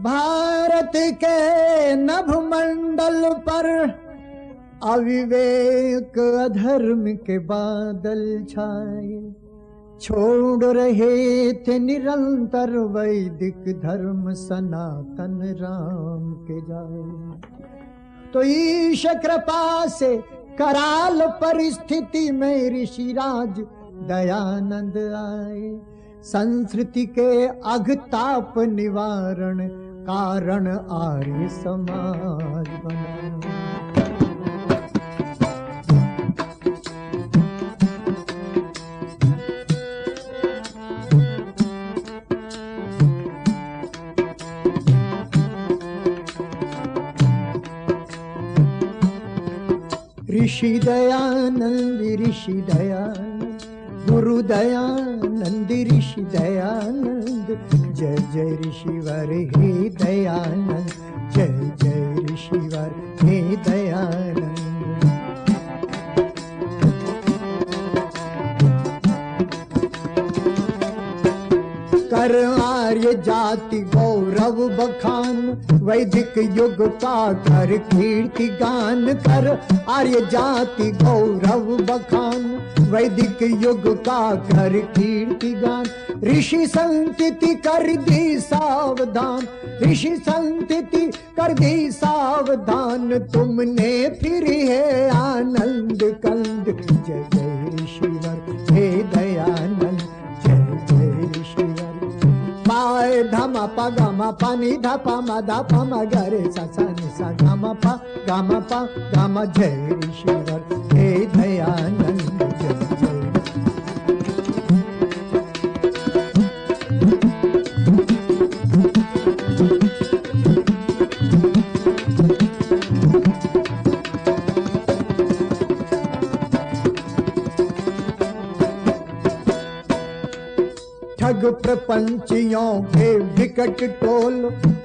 भारत के नभमंडल पर अविवेक अधर्म के बादल छाए, छोड़ रहे थे निरंतर वैदिक धर्म सनातन राम के जाए। तो ईश कृपा से कराल परिस्थिति में ऋषिराज दयानंद आए, संस्कृति के अघताप निवारण कारण आर्य समाज बना। ऋषि दयानंद ऋषि दयानंद, गुरु दयानंद ऋषि दयानंद, जय जय ऋषिवर हे दयानंद, जय जय ऋषिवर हे दयानंद। कर आर्य जाति गौरव बखान, वैदिक युग का कर कीर्ति गान। कर आर्य जाति गौरव बखान, वैदिक युग का कर कीर्ति गान। ऋषि संतति कर दी सावधान, ऋषि संतति कर दी सावधान, तुमने फिर है आनंद कंद। जय जय ऋषिवर हे दयानंद, जय जय ऋषिवर। पाए धमा पा गामा पानी धपा मा धपा मा गरे सा सा नि सा गामा पा गामा जय ऋषिवर हे दयानंद, जय जय। ठग प्रपंचियों के विकट टोल,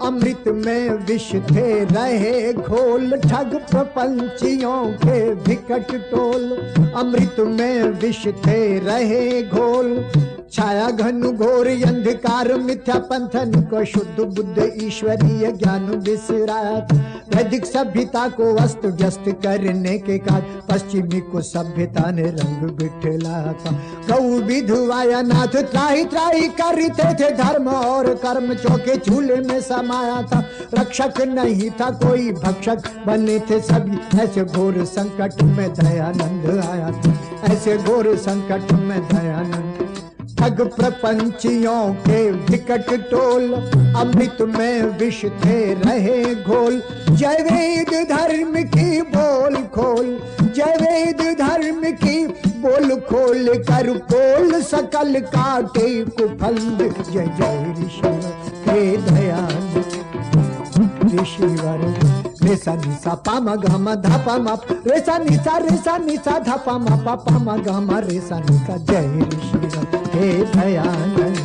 अमृत में विष थे रहे घोल। ठग प्रपंचियों के विकट टोल, अमृत में विष थे रहे घोल। छाया घन घोर अंधकार मिथ्या पंथन को शुद्ध बुद्ध ईश्वरीय ज्ञान विसरात। वैदिक सभ्यता को अस्त व्यस्त करने के बाद पश्चिमी को सभ्यता ने रंग बिठलाता। गौ विधवाया नाथ त्राही त्राही करते थे धर्म और कर्म, चौके चूल्हे में समाया था। रक्षक नहीं था कोई भक्षक बने थे सभी, ऐसे घोर संकट में दयानंद आया था, ऐसे घोर संकट में दयानंद। ठग प्रपंचियों के विकट टोल, अमृत में विष थे रहे घोल। जय वेद धर्म की बोल खोल, जय वेद धर्म की बोल खोल कर पोल सकल काटे कुफंद। जय जय ऋषिवर हे दयानंद ऋषिवर। रेसा निसा पामा गामा धापा मा, रेसा निसा धापा मा पामा गामा रेसा निसा। जय ऋषिवर हे दयानंद।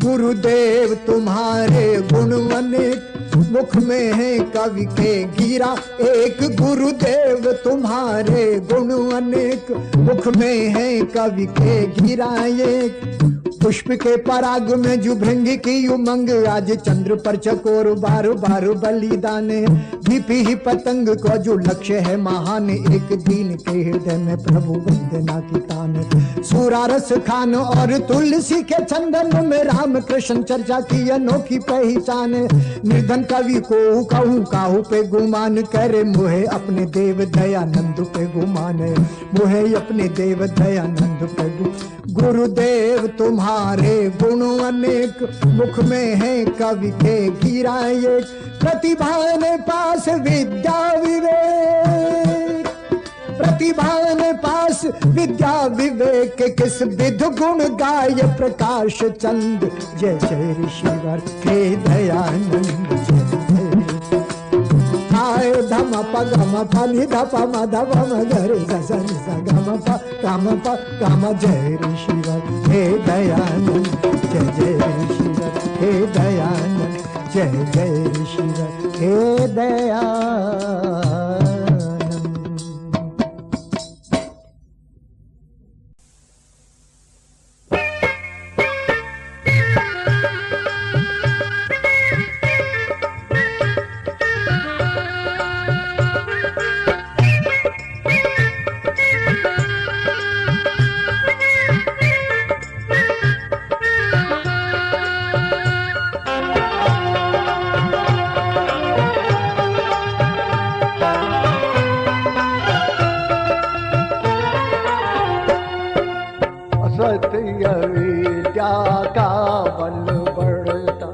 गुरुदेव तुम्हारे गुण अनेक, मुख में है कवि के गिरा एक। गुरुदेव तुम्हारे गुण अनेक, मुख में है कवि के गिरा एक। पुष्प के पराग में जो भृंगी की उमंग, आज चंद्र पर चकोर बार बार बलिदान। दीपी ही पतंग को जो लक्ष्य है महान, एक दीन के हृदय में प्रभु वंदना की तान। सूरारस खान और तुलसी के चंदन में राम कृष्ण चर्चा की अनोखी पहचान। निर्धन कवि को कहूँ काहू पे गुमान करे, मुहे अपने देव दयानंद पे गुमान, मुहे अपने देव दयानंद पे। गुरुदेव तुम्हारे गुण अनेक, मुख में है कवि के गिरा एक। प्रतिभा ने पास विद्या विवेक, प्रतिभा ने पास विद्या विवेक, किस विध गुण गाय प्रकाश चंद। जय जय ऋषिवर हे दयानंद, जय आय धम प गम प नि ध प म ध प म ग रे स स नि स ग म प जय ऋषिवर हे दयानंद, जय जय ऋषिवर अविद्या का बल बढ़ता,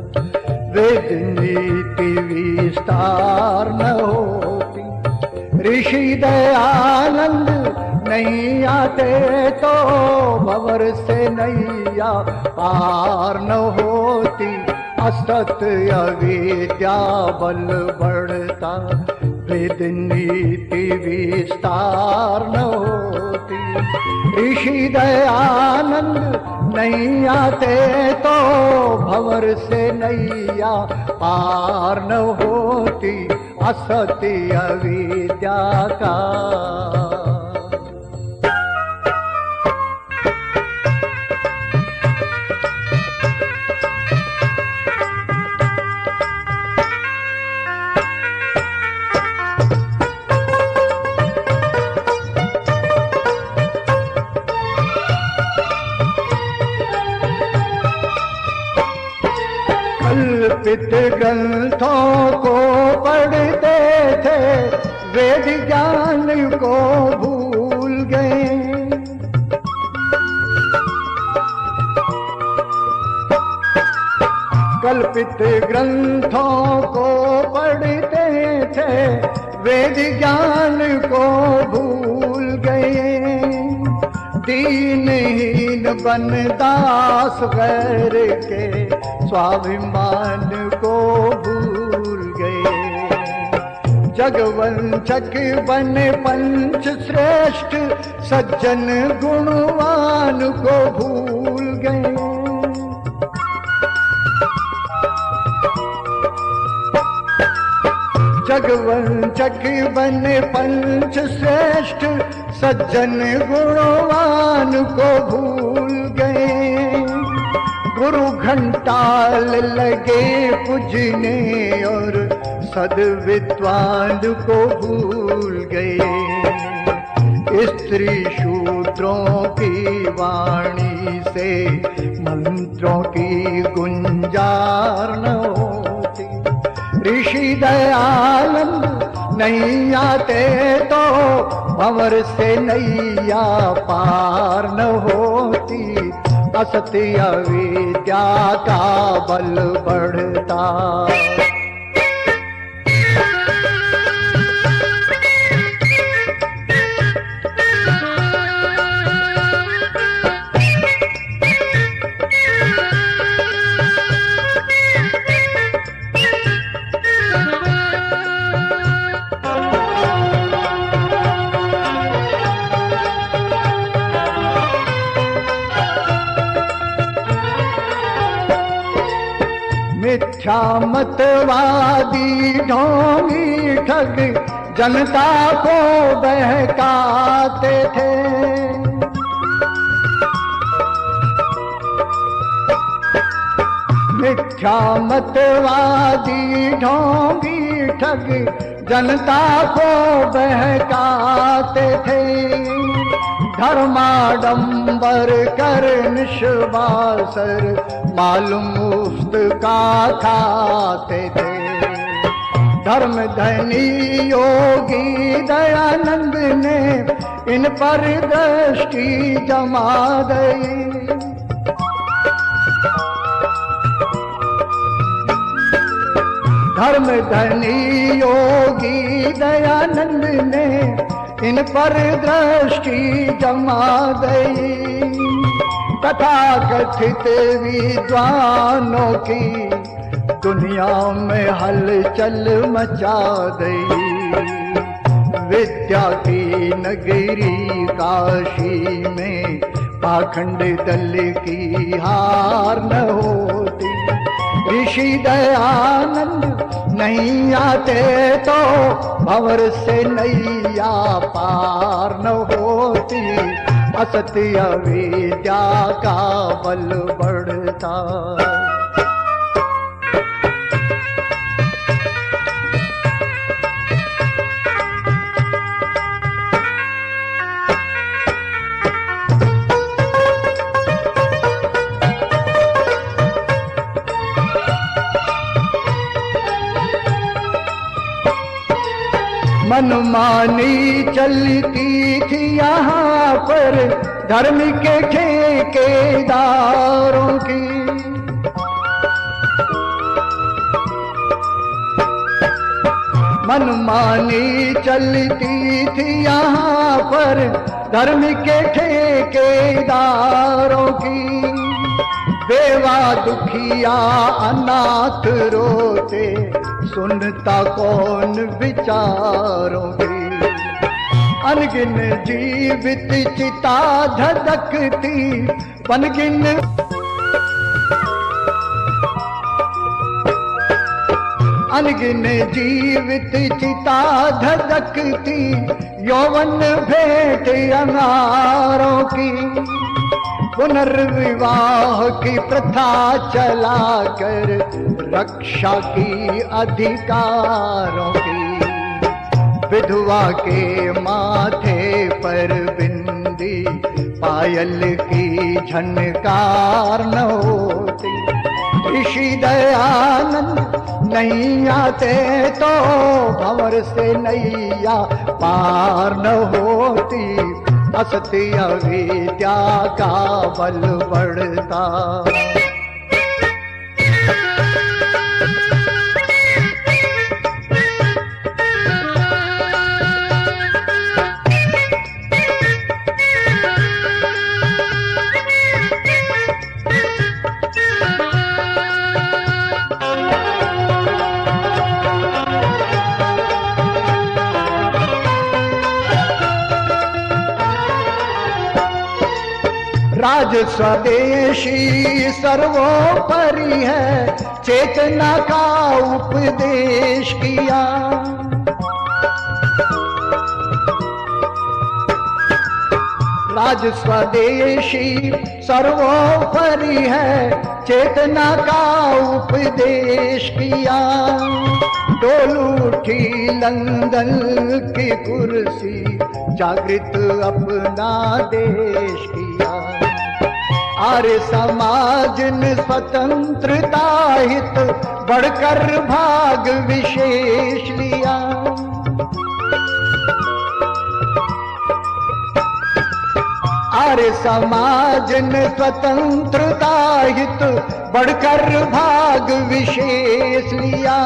वेद नीति विस्तार न होती। ऋषि दयानंद नहीं आते तो भंवर से नैया पार न होती। असत अविद्या बल बढ़ता, वेद नीति विस्तार न होती। ऋषि दयानंद नहीं आते तो भंवर से नैया पार न होती। असत्य अविद्या का कल्पित ग्रंथों को पढ़ते थे, वेद ज्ञान को भूल गए। कल्पित ग्रंथों को पढ़ते थे, वेद ज्ञान को भूल गए। दीनहीन बन दास गैर के स्वाभिमान को भूल गए। जगवंशक बन पंच श्रेष्ठ सज्जन गुणवान को भूल गए। जगवंशक बन पंच श्रेष्ठ सज्जन गुणवान को भूल गए। गुरु घंटाल लगे पूजने और सद्विद्वान को भूल गए। स्त्री शूद्रों की वाणी से मंत्रों की गुंजार न होती। ऋषि दयानंद नहीं आते तो भंवर से नैया पार न होती। असत्य अविद्या का बल बढ़ता, मिथ्या मतवादी ढोंगी ठग जनता को बहकाते थे। मिथ्या मतवादी ढोंगी ठग जनता को बहकाते थे। धर्माडंबर कर निश्वासर मालूम मुफ्त का खाते थे। धर्म धनी योगी दयानंद ने इन पर दृष्टि जमा गई। धर्म धनी योगी दयानंद ने इन पर दृष्टि जमा गई। तथा कथित विद्वानों की दुनिया में हलचल मचा गई। विद्या की नगरी काशी में पाखंड दल की हार न होती। ऋषि दयानंद नहीं आते तो भंवर से नैया पार न होती। असत्य अविद्या का बल बढ़ता, मनमानी चलती थी यहाँ पर धर्म के ठेकेदार मनमानी चलती थी यहाँ पर धर्म के ठेकेदारों की। बेवा दुखिया अनाथ रोते सुनता कौन विचारों की। अनगिन जीवित चिता धधकती पनगिन अनगिन जीवित चिता धधकती यौवन भेंट अंगारों की। पुनर्विवाह की प्रथा चलाकर रक्षा की अधिकारों की। विधवा के माथे पर बिंदी पायल की झनकार न होती। ऋषि दयानंद नहीं आते तो भंवर से नैया पार न होती। असत्य अविद्या का बल बढ़ता। राज स्वदेशी सर्वोपरि है, चेतना का उपदेश किया। राज स्वदेशी सर्वोपरि है, चेतना का उपदेश किया। डोल उठी लंदन की कुर्सी, जागृत अपना देश किया। आर्य समाज ने स्वतंत्रता हित बढ़कर भाग विशेष लिया। आर्य समाज ने स्वतंत्रता हित बढ़कर भाग विशेष लिया।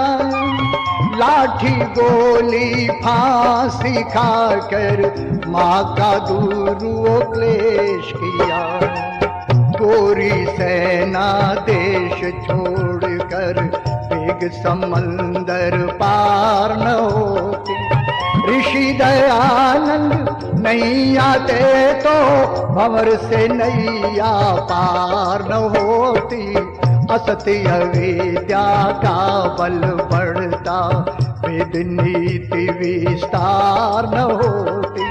लाठी गोली फांसी खाकर माँ का दूर क्लेश किया। गोरी सेना देश छोड़कर वेग समंदर पार न होती। ऋषि दयानंद नहीं आते तो भंवर से नैया पार न होती। असत्य विद्या का बल बढ़ता, वेद नीति विस्तार न होती।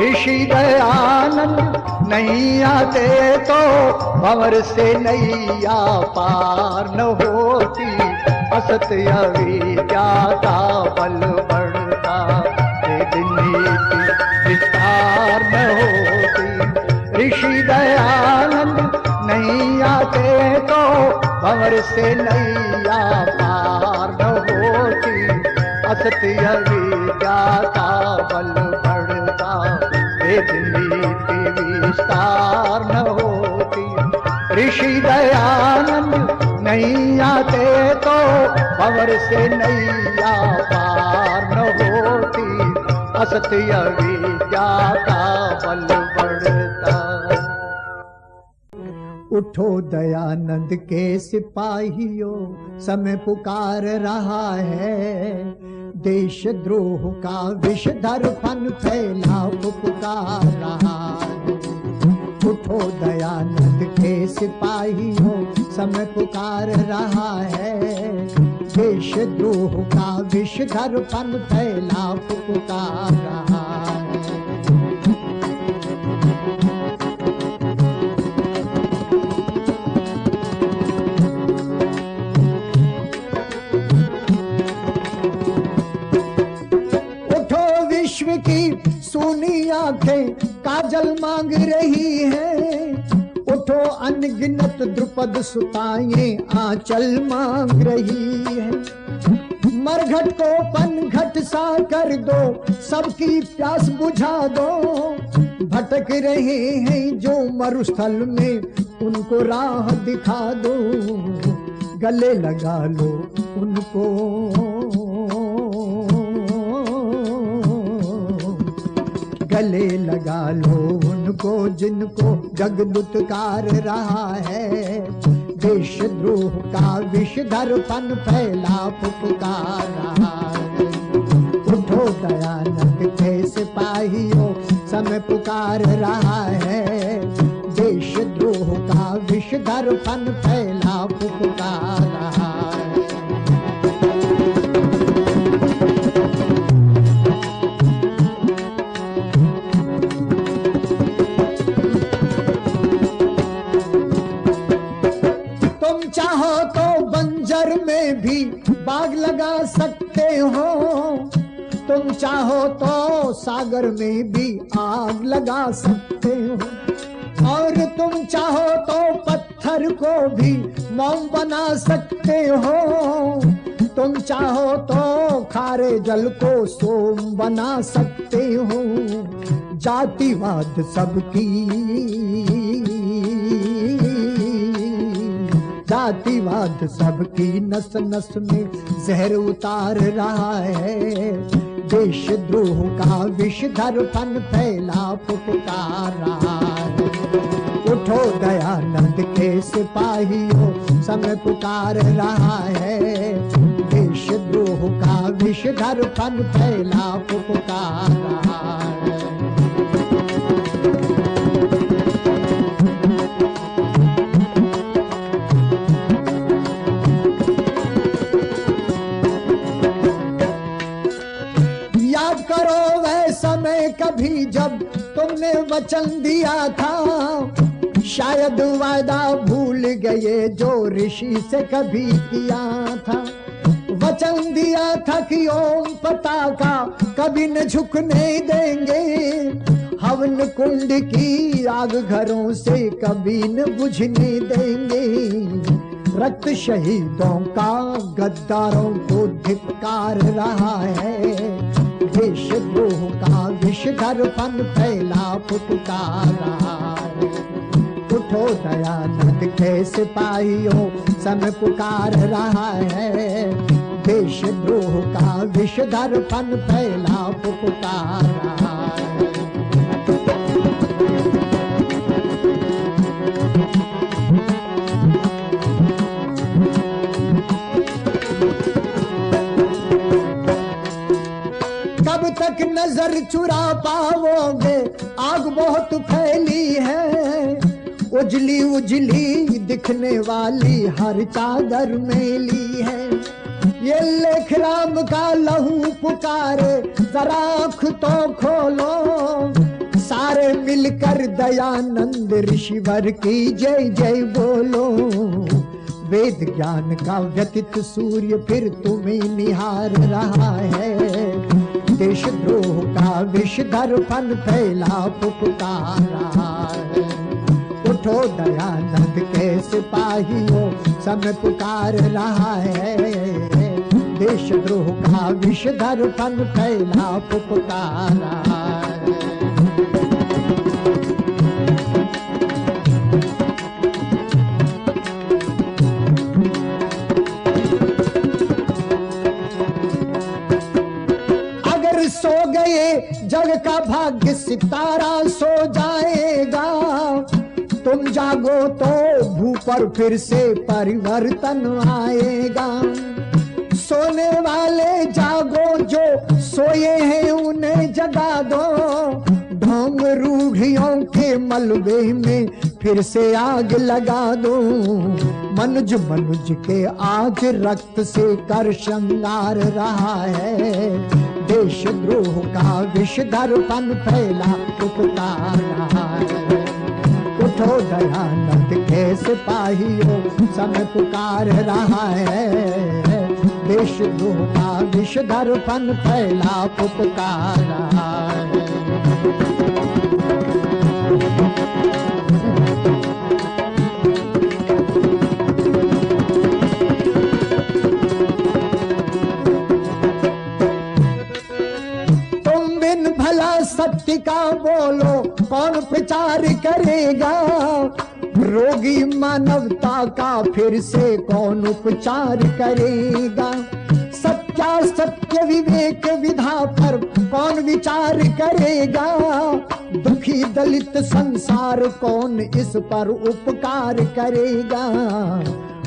ऋषि दयानंद नहीं आते तो भंवर से नैया पार न होती। असत्य विद्या का बल बढ़ता, वेद नीति विस्तार न होती। ऋषि दयानंद नहीं आते तो भंवर से नैया पार न होती। असत्य विद्या का बल बढ़ता, वेद नीति विस्तार न होती। ऋषि दयानंद नहीं आते तो भंवर से नैया पार न होती। असत्य विद्या का बल बढ़ता। उठो दयानंद के सिपाहियों, समय पुकार रहा है। देशद्रोह का विषधर फन फैला पुकार रहा है। उठो दयानंद के सिपाहियों, समय पुकार रहा है। देशद्रोह का विषधर फन फैला पुकार रहा है। विश्व की सूनी आंखें काजल मांग रही हैं। उठो अनगिनत द्रुपद सुताएं आंचल मांग रही है। मरघट को पनघट सा कर दो, सबकी प्यास बुझा दो। भटक रहे हैं जो मरुस्थल में, उनको राह दिखा दो। गले लगा लो उनको, गले लगा लो उनको जिनको जग दुत्कार रहा है। देशद्रोह का विषधर फन फैला पुकार रहा है। उठो दयानंद के सिपाहियों समय पुकार रहा है। देशद्रोह का विषधर फन फैला पुकार रहा है। तुम चाहो तो बंजर में भी बाग लगा सकते हो। तुम चाहो तो सागर में भी आग लगा सकते हो। और तुम चाहो तो पत्थर को भी मोम बना सकते हो। तुम चाहो तो खारे जल को सोम बना सकते हो। जातिवाद सबकी, जातिवाद सबकी नस नस में जहर उतार रहा है। देशद्रोह का विषधर फन फैला पुकार रहा है। उठो दयानंद के सिपाहियों समय पुकार रहा है। देशद्रोह का विषधर फन फैला पुकार रहा है। करो वह समय कभी जब तुमने वचन दिया था। शायद वादा भूल गए जो ऋषि से कभी किया था। वचन दिया था कि ओम पताका कभी न झुकने देंगे। हवन कुंड की आग घरों से कभी न बुझने देंगे। रक्त शहीदों का गद्दारों को धिक्कार रहा है। देशद्रोह का विषधर फन फैला पुकार रहा है। उठो दयानंद के सिपाहियों समय पुकार रहा है। देशद्रोह का विषधर फन फैला पुकार रहा है। कब तक नजर चुरा पाओगे, आग बहुत फैली है। उजली उजली दिखने वाली हर चादर मेली है। ये लेख राम का लहू पुकारे, जरा आँख तो खोलो। सारे मिलकर दयानंद ऋषिवर की जय जय बोलो। वेद ज्ञान का व्यतीत सूर्य फिर तुम्हें निहार रहा है। देशद्रोह का विषधर फन फैला पुकार रहा है। उठो दयानंद के सिपाहियों समय पुकार रहा है। देशद्रोह का विषधर फन फैला पुकार रहा है। सो गए जग का भाग्य सितारा सो जाएगा। तुम जागो तो भू पर फिर से परिवर्तन आएगा। सोने वाले जागो, जो सोए हैं उन्हें जगा दो। ढोंग रूढ़ियों के मलबे में फिर से आग लगा दो। मनुज मनुज के आज रक्त से कर श्रृंगार रहा है। देशद्रोह का विषधर फन फैला पुकार रहा है। उठो दयानंद के सिपाहियों समय पुकार रहा है। देशद्रोह का विषधर फन फैला पुकार रहा है। सत्य का बोलो कौन प्रचार करेगा। रोगी मानवता का फिर से कौन उपचार करेगा। सत्य क्या सत्य विवेक विधा पर कौन विचार करेगा? दुखी दलित संसार कौन इस पर उपकार करेगा?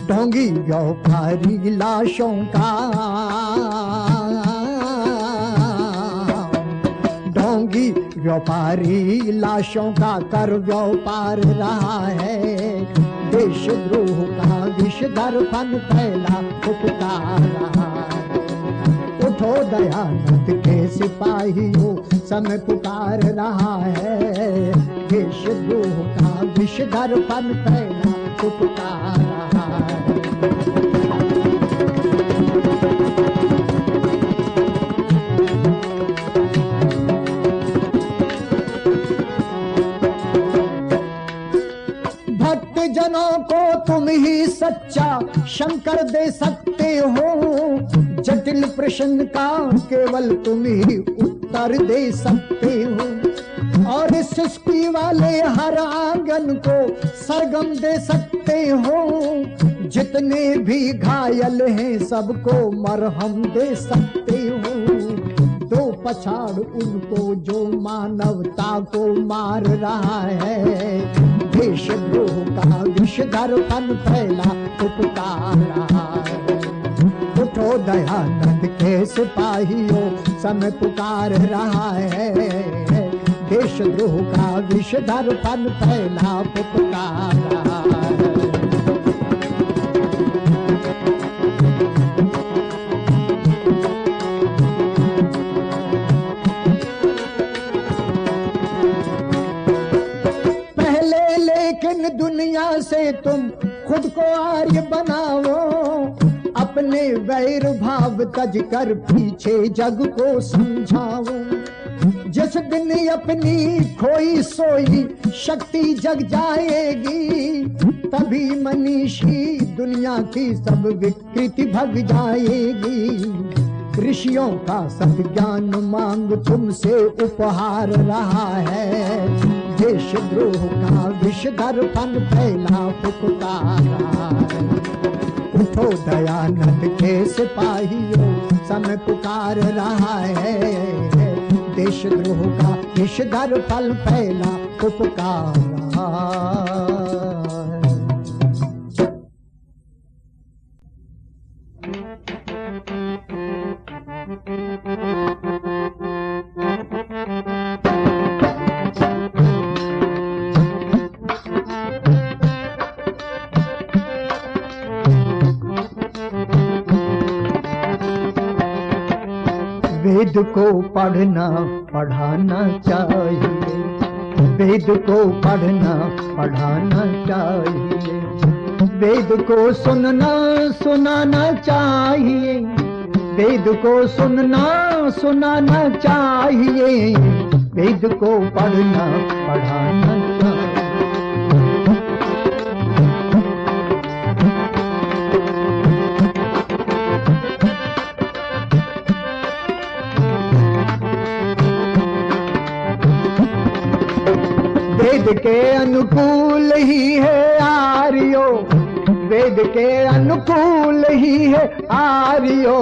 ढोंगी व्यापारी लाशों का, ढोंगी व्यापारी लाशों का कर व्यापार रहा है। देशद्रोह का विषधर फन फैला पुकार रहा है। उठो दयानंद के सिपाहियों, समय पुकार रहा है। देशद्रोह का विषधर फन फैला पुकार रहा है। जनों को तुम ही सच्चा शंकर दे सकते हो। जटिल प्रश्न का केवल तुम ही उत्तर दे सकते हो। और सृष्टि वाले हर आंगन को सरगम दे सकते हो। जितने भी घायल हैं सबको मरहम दे सकते हो। दो पछाड़ उनको जो मानवता को मार रहा है। देशद्रोह का विषधर फन फैला पुकार रहा है। उठो दयानंद के सिपाहियों, समय पुकार रहा है। देशद्रोह का विषधर फन फैला पुकार रहा है। दुनिया से तुम खुद को आर्य बनाओ। अपने वैर भाव तज कर पीछे जग को समझाओ। जिस दिन अपनी खोई सोई शक्ति जग जाएगी, तभी मनीषी दुनिया की सब विकृति भग जाएगी। ऋषियों का सद्ज्ञान मांग तुमसे उपहार रहा है। देशद्रोह का विषधर फन फैला पुकार रहा है। उठो दयानंद के सिपाहियों, समय पुकार रहा है। देशद्रोह का विषधर फल फैला पुकार रहा है। वेद को पढ़ना पढ़ाना चाहिए। वेद को पढ़ना पढ़ाना चाहिए। वेद को सुनना सुनाना चाहिए। वेद को सुनना सुनाना चाहिए। वेद को पढ़ना पढ़ाना चाहिए। वेद के अनुकूल ही है आर्यो। वेद के अनुकूल ही है आर्यो।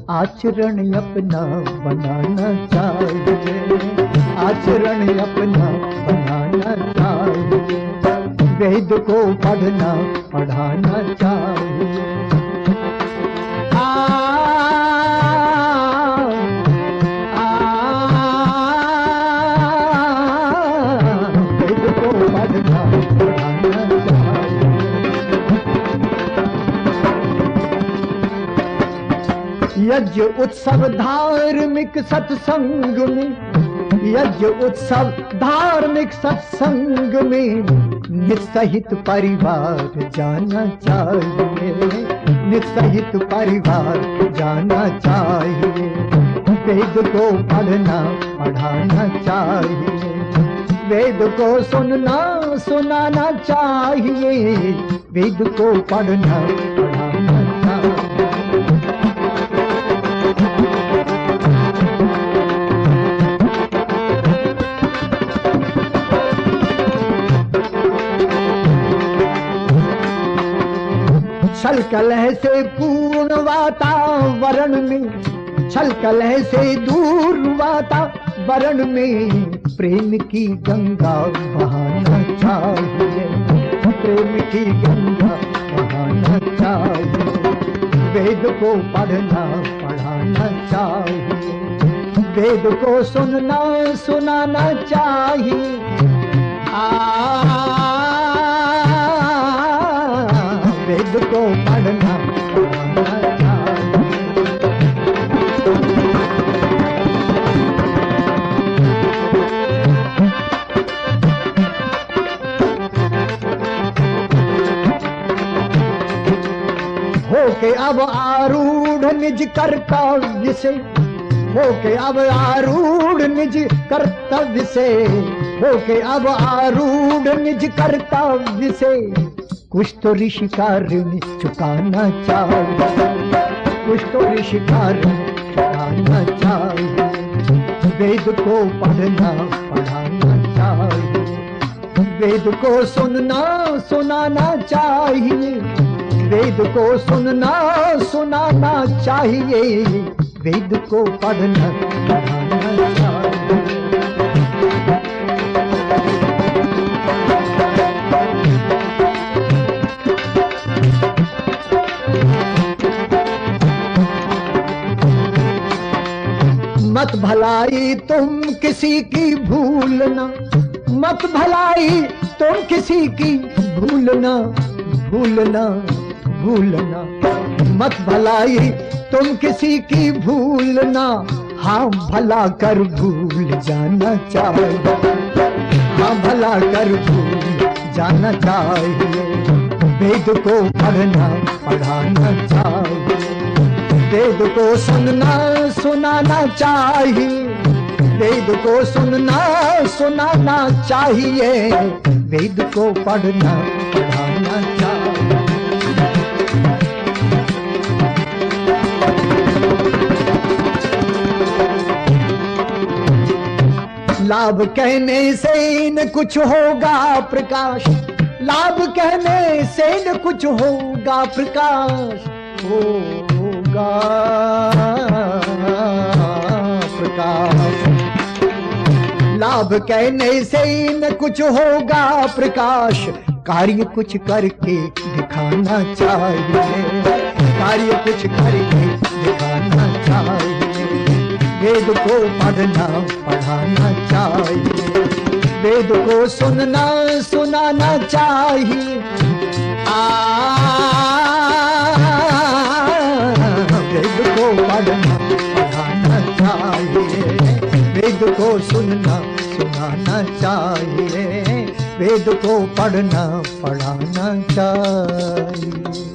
आचरण अपना बनाना चाहिए। आचरण अपना बनाना चाहिए। वेद को पढ़ना पढ़ाना चाहिए। यज्ञ उत्सव धार्मिक सत्संग में। यज्ञ उत्सव धार्मिक सत्संग में निसहित परिवार जाना चाहिए। निसहित परिवार जाना चाहिए। वेद को पढ़ना पढ़ाना चाहिए। वेद को सुनना सुनाना चाहिए। वेद को पढ़ना पढ़ाना चाहिए। छल कलह से पूर्ण वातावरण में, छल कलह से दूर वातावरण में प्रेम की गंगा बहाना चाहिए, प्रेम की गंगा बहाना चाहिए। वेद को पढ़ना पढ़ाना चाहिए, वेद को सुनना सुनाना चाहिए। वेद को पढ़ना पढ़ाना चाहिए। होके अब आरूढ़ निज कर्तव्य से, होके अब आरूढ़ निज कर्तव्य से, होके अब आरूढ़ निज कर्तव्य से कुछ तो ऋषि का ऋण चुकाना चाहिए, कुछ तो ऋषि का ऋण चुकाना चाहिए। वेद को पढ़ना पढ़ाना चाहिए, वेद को सुनना सुनाना चाहिए, वेद को सुनना सुनाना चाहिए। वेद को पढ़ना पढ़ाना चाहिए। मत भलाई तुम किसी की भूलना, मत भलाई तुम किसी की भूलना, भूलना भूलना। मत भलाई तुम किसी की भूलना, हाँ भला कर भूल जाना चाहिए, हाँ भला कर भूल जाना चाहिए। वेद को पढ़ना पढ़ाना चाहिए, वेद को सुनना सुनाना चाहिए, वेद को सुनना सुनाना चाहिए। वेद को पढ़ना पढ़ाना चाहिए। लाभ कहने से न कुछ होगा प्रकाश, लाभ कहने से न कुछ होगा प्रकाश, होगा प्रकाश। लाभ कहने से न कुछ होगा प्रकाश, कार्य कुछ करके दिखाना चाहिए, कार्य कुछ करके दिखाना चाहिए। वेद को पढ़ना पढ़ाना चाहिए, वेद को सुनना सुनाना चाहिए। वेद को पढ़ना पढ़ाना चाहिए, वेद को सुनना सुनाना चाहिए, वेद को पढ़ना पढ़ाना चाहिए।